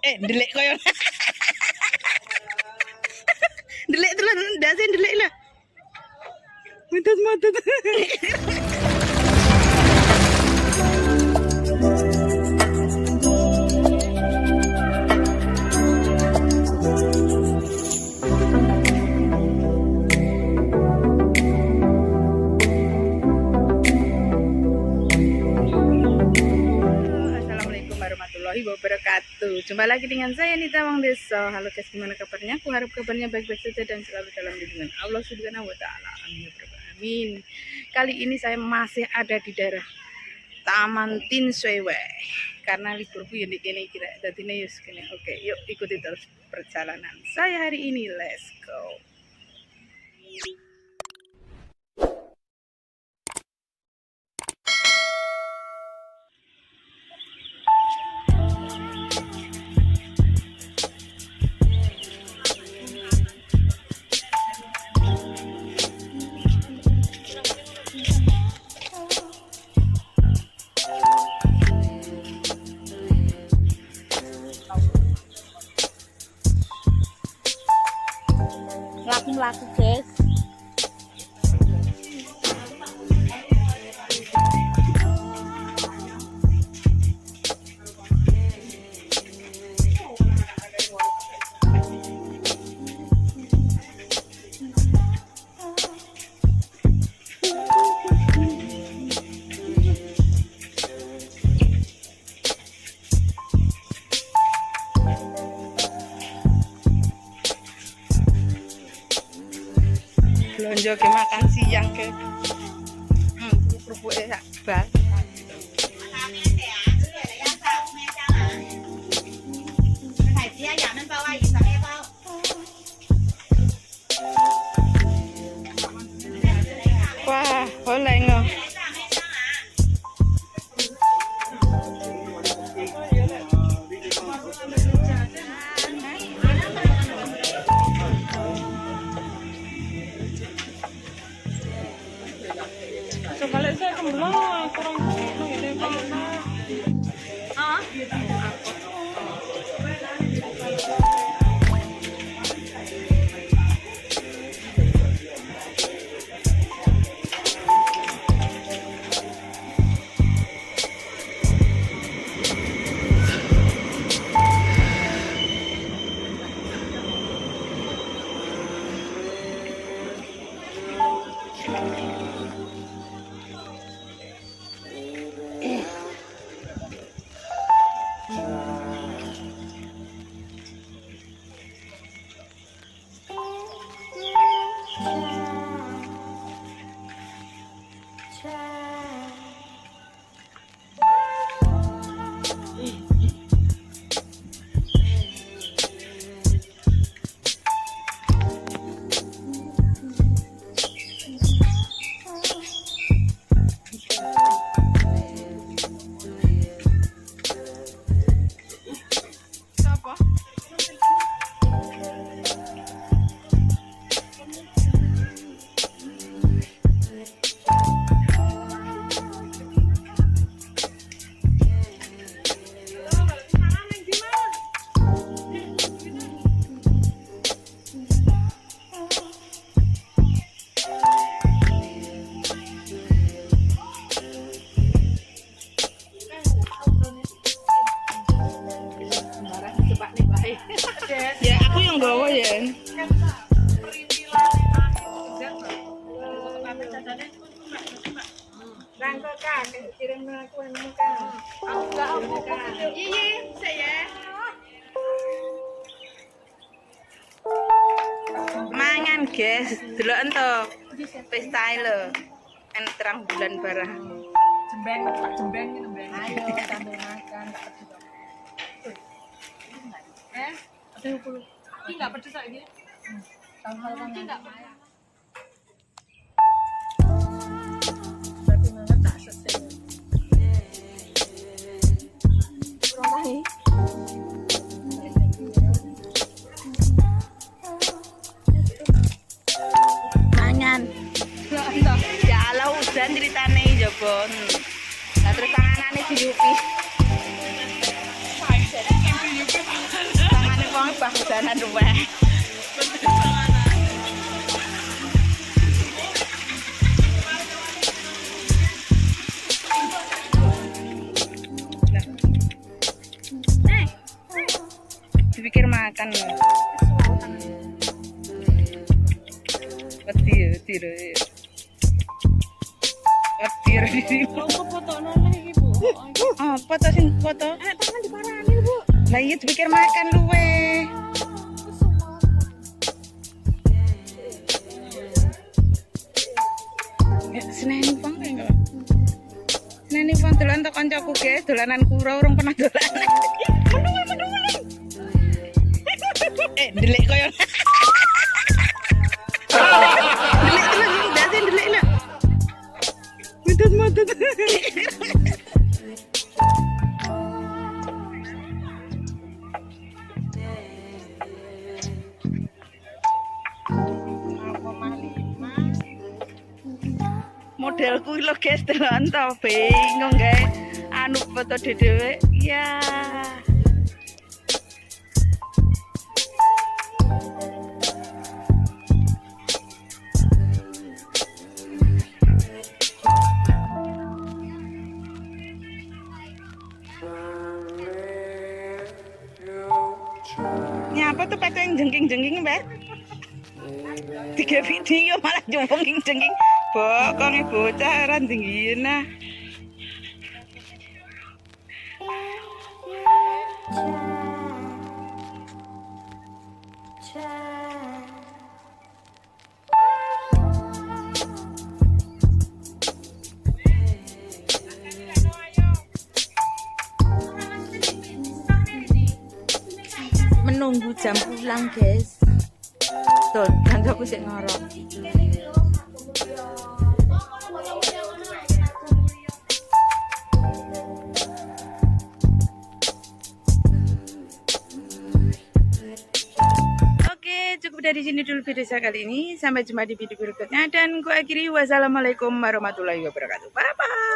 Delik koyo. Delik terus ndase delik lah. Matet. Wabarakatuh. Jumpa lagi dengan saya Nita Wang Desa. Halo guys, gimana kabarnya? Aku harap kabarnya baik-baik saja dan selalu dalam lindungan Allah Subhanahu wa taala. Amin. Kali ini saya masih ada di daerah Taman Tin Swewe karena liburku ya kene kira dadine yo kene. Oke, yuk ikuti terus perjalanan saya hari ini. Let's go. Laku guys. Belanja ke makan siang ke kerupuk ya bal. Wah, boleh nggak? Balik saya kemana? Kurang ini mana? Ah? Ya aku yang bawa ya. Mangan guys, delok entuk. Pesta lho. En terang bulan barang. Jembeng, Pak Jembeng itu jembeng. Ayo sambil makan. Ada 20. Ini enggak pedes lagi. Tahu-tahu kan enggak. berarti mana tak selesai. Kurang baik. Mangan. Ya Allah udan ceritane jebon. Lah terus tanganane diyupi. sana luweh. Dipikir makan loh. Petir. Oh, foto sing foto. Tangan diparani, Bu. Lah iya dipikir makan luwe. Ya seneni pang kok. Seneni pang dolan tok kancaku ge, dolanan kura urung pernah dolanan. Menung. Delik koyo. Delik lah. Mutut. Modelku lho guys, telan to bingung guys. Anu foto dhewe. Ya. Nyapa tuh pacar yang jengking-jengking, Mbak? Tiga video malah jengking-jengking. Pokoknya bocah ran tinggi nah. Menunggu jam pulang, guys. Tuh, kan aku sih ngorok. Oke, cukup dari sini dulu video saya kali ini. Sampai jumpa di video berikutnya dan gua akhiri. Wassalamualaikum warahmatullahi wabarakatuh. Bye bye.